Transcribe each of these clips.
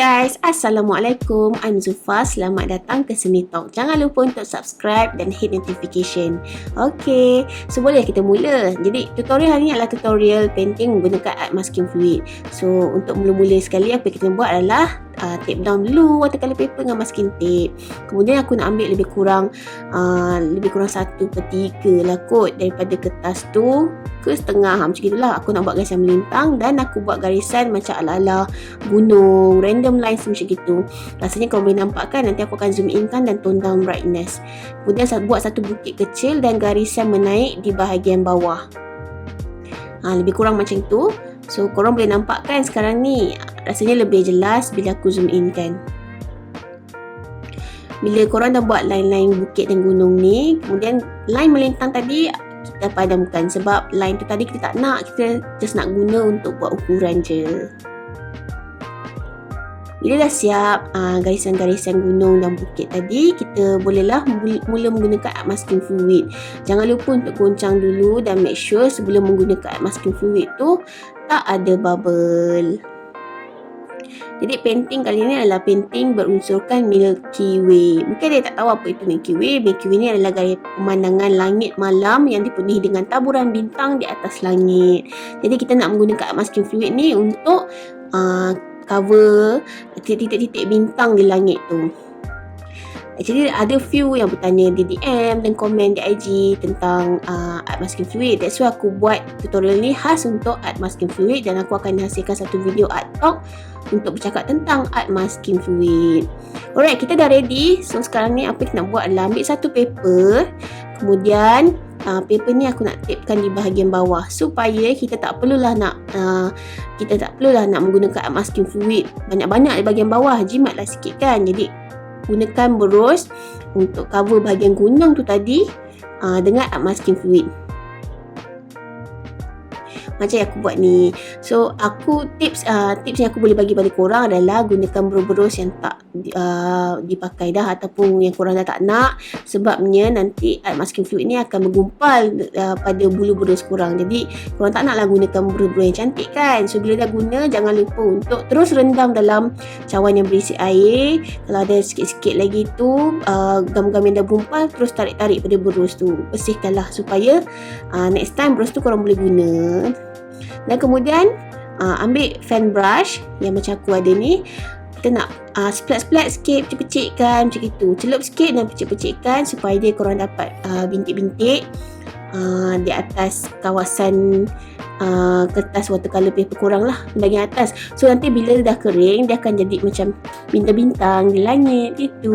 guys, Assalamualaikum. I'm Zulfa. Selamat datang ke Seni Talk. Jangan lupa untuk subscribe dan hit notification. Okay, so boleh kita mula. Jadi tutorial hari ni adalah tutorial painting menggunakan art masking fluid. So untuk mula-mula sekali apa yang kita buat adalah tape down dulu watercolor paper dengan masking tape. Kemudian aku nak ambil lebih kurang 1/3 lah kot daripada kertas tu ke setengah macam itulah. Aku nak buat garisan melintang dan aku buat garisan macam ala-ala gunung, random lines macam gitu. Rasanya kalau boleh nampak kan, nanti aku akan zoom in kan dan tone down brightness. Kemudian buat satu bukit kecil dan garisan menaik di bahagian bawah. Lebih kurang macam tu. So korang boleh nampak kan sekarang ni rasanya lebih jelas bila aku zoom in kan. Bila korang dah buat line-line bukit dan gunung ni, kemudian line melintang tadi kita padamkan sebab line tu tadi kita tak nak, kita just nak guna untuk buat ukuran je. Bila dah siap garisan-garisan gunung dan bukit tadi, kita bolehlah mula menggunakan art masking fluid. Jangan lupa untuk goncang dulu dan make sure sebelum menggunakan art masking fluid tu tak ada bubble. Jadi painting kali ni adalah painting berunsurkan Milky Way. Mungkin dia tak tahu apa itu Milky Way. Milky Way ni adalah gaya pemandangan langit malam yang dipenuhi dengan taburan bintang di atas langit. Jadi kita nak menggunakan art masking fluid ni untuk cover titik-titik bintang di langit tu. Actually ada few yang bertanya di DM dan komen di IG tentang art masking fluid. That's why aku buat tutorial ni khas untuk art masking fluid dan aku akan hasilkan satu video art talk untuk bercakap tentang art masking fluid. Alright, kita dah ready. So sekarang ni apa kita nak buat adalah ambil satu paper. Kemudian paper ni aku nak tapekan di bahagian bawah supaya kita tak perlulah nak menggunakan art masking fluid banyak-banyak di bahagian bawah, jimatlah sikit kan. Jadi gunakan berus untuk cover bahagian gunung tu tadi dengan art masking fluid macam yang aku buat ni. So aku tips yang aku boleh bagi pada korang adalah gunakan berus yang tak dipakai dah ataupun yang korang dah tak nak, sebabnya nanti art masking fluid ni akan menggumpal pada bulu berus korang. Jadi korang tak naklah gunakan berus yang cantik kan. So bila dah guna, jangan lupa untuk terus rendam dalam cawan yang berisi air. Kalau ada sikit-sikit lagi tu gam-gam yang dah gumpal, terus tarik-tarik pada berus tu, bersihkanlah supaya next time berus tu korang boleh guna. Dan kemudian ambil fan brush yang macam aku ada ni. Kita nak splat-splat sikit, pecik-pecikkan macam itu. Celup sikit dan pecik-pecikkan supaya dia korang dapat bintik-bintik di atas kawasan kertas watercolor paper korang lah, bahagian atas. So nanti bila dah kering, dia akan jadi macam bintang-bintang di langit gitu.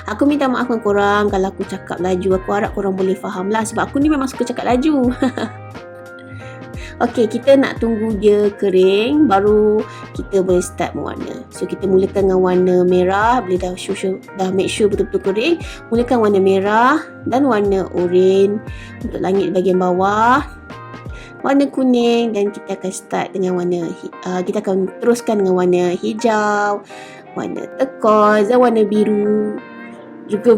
Aku minta maaf dengan korang kalau aku cakap laju. Aku harap korang boleh faham lah sebab aku ni memang suka cakap laju. Okay, kita nak tunggu dia kering baru kita boleh start mewarna. So kita mulakan dengan warna merah. Bila dah make sure betul-betul kering, mulakan warna merah dan warna oranye untuk langit bahagian bawah, warna kuning, dan kita akan start dengan kita akan teruskan dengan warna hijau, warna turquoise dan warna biru, juga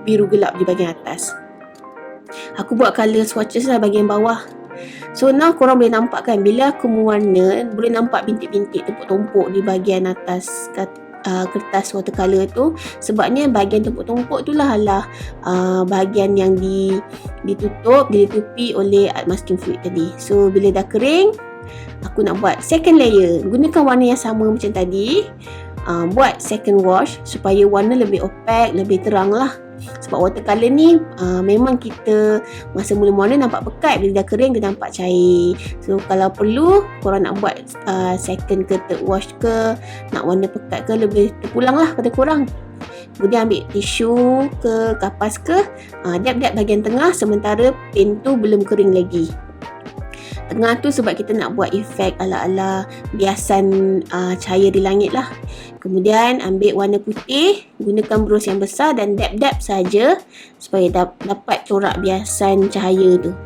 biru gelap di bahagian atas. Aku buat colour swatches lah bahagian bawah. So now korang boleh nampak kan, bila aku mewarna, boleh nampak bintik-bintik tumpuk-tumpuk di bahagian atas kertas watercolor tu. Sebabnya bahagian tumpuk-tumpuk tu lah bahagian yang ditutupi oleh art masking fluid tadi. So bila dah kering, aku nak buat second layer. Gunakan warna yang sama macam tadi. Buat second wash supaya warna lebih opaque, lebih terang lah. Sebab watercolor ni memang kita masa mula warna nampak pekat, bila dah kering dia nampak cair. So kalau perlu korang nak buat second ke third wash ke, nak warna pekat ke, lebih terpulang lah pada korang. Kemudian ambil tisu ke kapas ke, dab-dab bahagian tengah sementara paint tu belum kering lagi. Tengah tu sebab kita nak buat efek ala-ala biasan cahaya di langit lah. Kemudian ambil warna putih, gunakan berus yang besar dan dab-dab saja supaya dapat corak biasan cahaya tu.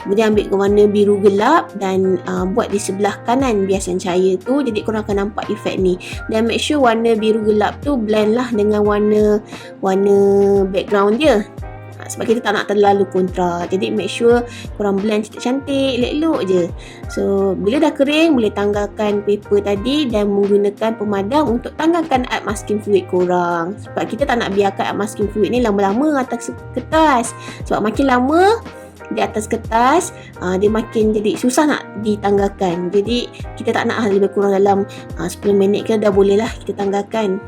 Kemudian ambil warna biru gelap dan buat di sebelah kanan biasan cahaya tu. Jadi korang akan nampak efek ni. Dan make sure warna biru gelap tu blend lah dengan warna background dia. Sebab kita tak nak terlalu kontra. Jadi make sure korang blend cantik-cantik, elok-elok je. So bila dah kering, boleh tanggalkan paper tadi dan menggunakan pemadam untuk tanggalkan art masking fluid korang. Sebab kita tak nak biarkan art masking fluid ni lama-lama atas kertas. Sebab makin lama di atas kertas, dia makin jadi susah nak ditanggalkan. Jadi kita tak nak lebih kurang dalam 10 minit ke dah boleh lah kita tanggalkan.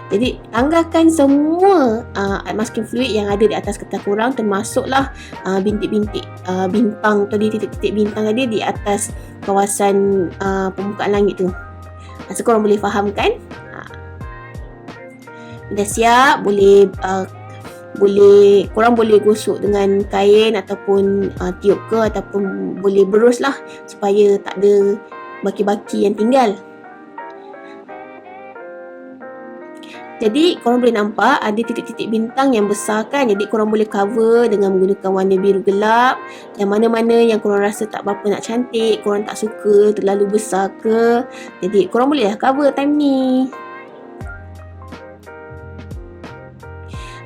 Jadi tanggalkan semua art masking fluid yang ada di atas kertas korang, termasuklah bintik-bintik bintang tadi, titik-titik bintang tadi di atas kawasan permukaan langit tu. So korang boleh faham kan? Dah siap, korang boleh gosok dengan kain ataupun tiup ke, ataupun boleh berus lah supaya tak ada baki-baki yang tinggal. Jadi korang boleh nampak ada titik-titik bintang yang besar kan. Jadi korang boleh cover dengan menggunakan warna biru gelap. Yang mana-mana yang korang rasa tak berapa nak cantik, korang tak suka terlalu besar ke, jadi korang boleh lah cover time ni.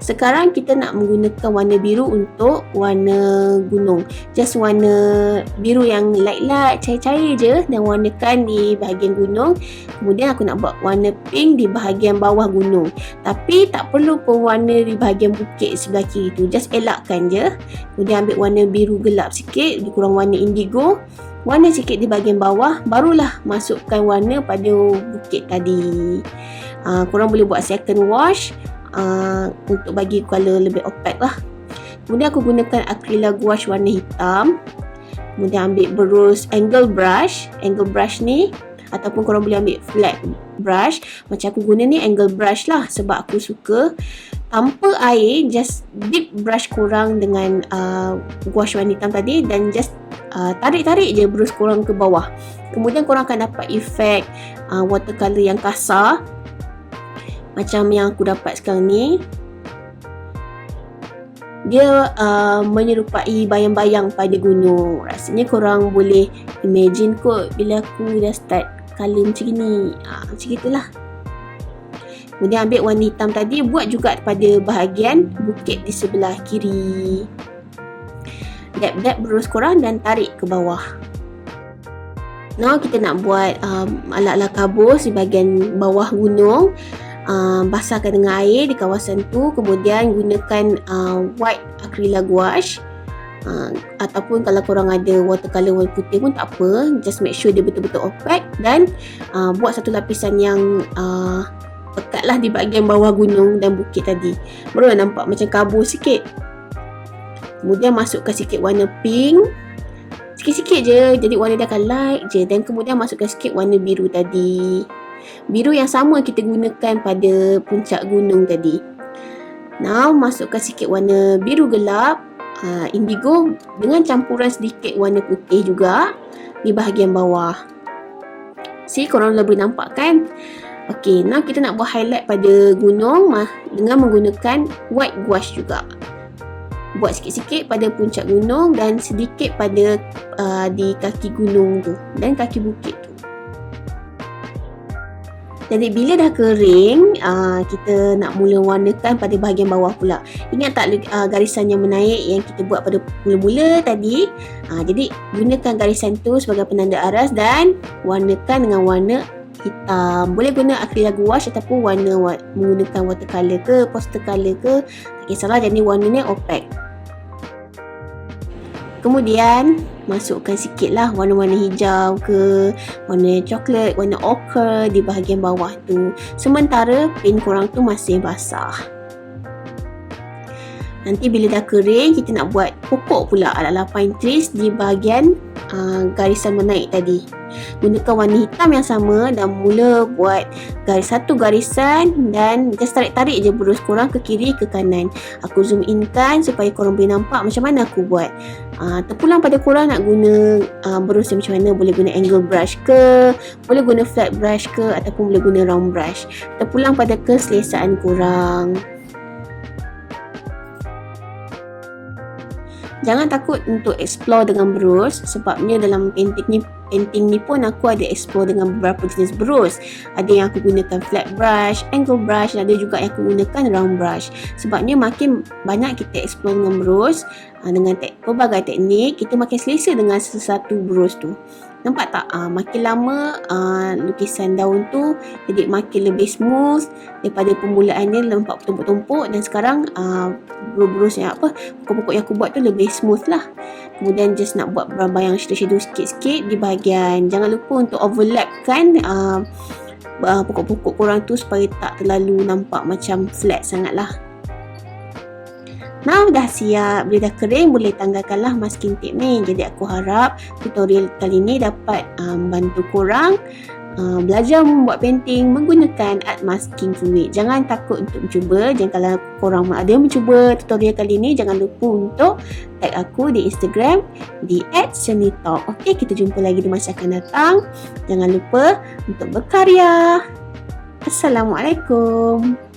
Sekarang kita nak menggunakan warna biru untuk warna gunung. Just warna biru yang light-light, cair-cair je, dan warnakan di bahagian gunung. Kemudian aku nak buat warna pink di bahagian bawah gunung. Tapi tak perlu pun warna di bahagian bukit sebelah kiri tu. Just elakkan je. Kemudian ambil warna biru gelap sikit, lebih kurang warna indigo. Warna sikit di bahagian bawah, barulah masukkan warna pada bukit tadi. Korang boleh buat second wash untuk bagi colour lebih opaque lah. Kemudian aku gunakan acrylic gouache warna hitam. Kemudian ambil berus angle brush ni, ataupun korang boleh ambil flat brush. Macam aku guna ni angle brush lah, sebab aku suka tanpa air, just dip brush korang dengan gouache warna hitam tadi, dan just tarik-tarik je berus korang ke bawah. Kemudian korang akan dapat efek watercolour yang kasar macam yang aku dapat sekarang ni. Dia menyerupai bayang-bayang pada gunung. Rasanya korang boleh imagine kot bila aku dah start colour macam ni. Macam itulah. Kemudian ambil warna hitam tadi, buat juga pada bahagian bukit di sebelah kiri. Dab-dab berus korang dan tarik ke bawah. Now kita nak buat ala-ala kabus di bahagian bawah gunung. Basahkan dengan air di kawasan tu. Kemudian gunakan white acrylic gouache, ataupun kalau korang ada watercolour warna putih pun tak apa. Just make sure dia betul-betul opaque, dan buat satu lapisan yang pekat lah di bahagian bawah gunung dan bukit tadi. Baru nampak macam kabus sikit. Kemudian masukkan sikit warna pink, sikit-sikit je, jadi warna dia akan light je. Dan kemudian masukkan sikit warna biru tadi, biru yang sama kita gunakan pada puncak gunung tadi. Now masukkan sikit warna biru gelap, indigo, dengan campuran sedikit warna putih juga di bahagian bawah. See, korang boleh nampak kan? Ok, now kita nak buat highlight pada gunung dengan menggunakan white gouache juga. Buat sikit-sikit pada puncak gunung dan sedikit pada di kaki gunung tu dan kaki bukit tu. Jadi bila dah kering, kita nak mula warnakan pada bahagian bawah pula. Ingat tak garisan yang menaik yang kita buat pada mula-mula tadi? Jadi gunakan garisan tu sebagai penanda aras dan warnakan dengan warna hitam. Boleh guna acrylic gouache ataupun menggunakan watercolour ke, poster colour ke, tak kisahlah, jadi warnanya opaque. Kemudian masukkan sikit lah warna-warna hijau ke, warna coklat, warna ochre di bahagian bawah tu. Sementara paint korang tu masih basah. Nanti bila dah kering, kita nak buat pokok pula ala-ala pine trees di bahagian garisan menaik tadi. Gunakan warna hitam yang sama dan mula buat satu garisan dan just tarik-tarik je berus korang ke kiri ke kanan. Aku zoom in kan supaya korang boleh nampak macam mana aku buat. Terpulang pada korang nak guna berus yang macam mana. Boleh guna angle brush ke, boleh guna flat brush ke, ataupun boleh guna round brush. Terpulang pada keselesaan korang. Jangan takut untuk explore dengan brush, sebabnya dalam painting ni pun aku ada explore dengan beberapa jenis brush. Ada yang aku gunakan flat brush, angle brush, ada juga yang aku gunakan round brush. Sebabnya makin banyak kita explore dengan brush, dengan pelbagai teknik, kita makin selesa dengan sesuatu brush tu. Nampak tak? Makin lama lukisan daun tu jadi makin lebih smooth daripada permulaan dia nampak bertumpuk-tumpuk, dan sekarang brush yang pokok-pokok yang aku buat tu lebih smooth lah. Kemudian just nak buat bayang shadow-shadow sikit-sikit di bahagian. Jangan lupa untuk overlapkan pokok-pokok korang tu supaya tak terlalu nampak macam flat sangat lah. Now dah siap, bila dah kering boleh tanggalkanlah masking tape ni. Jadi aku harap tutorial kali ni dapat bantu korang belajar membuat painting menggunakan art masking fluid. Jangan takut untuk mencuba. Jangan, kalau korang ada mencuba tutorial kali ni, jangan lupa untuk tag aku di Instagram di @shanitalk. Okey, kita jumpa lagi di masa akan datang. Jangan lupa untuk berkarya. Assalamualaikum.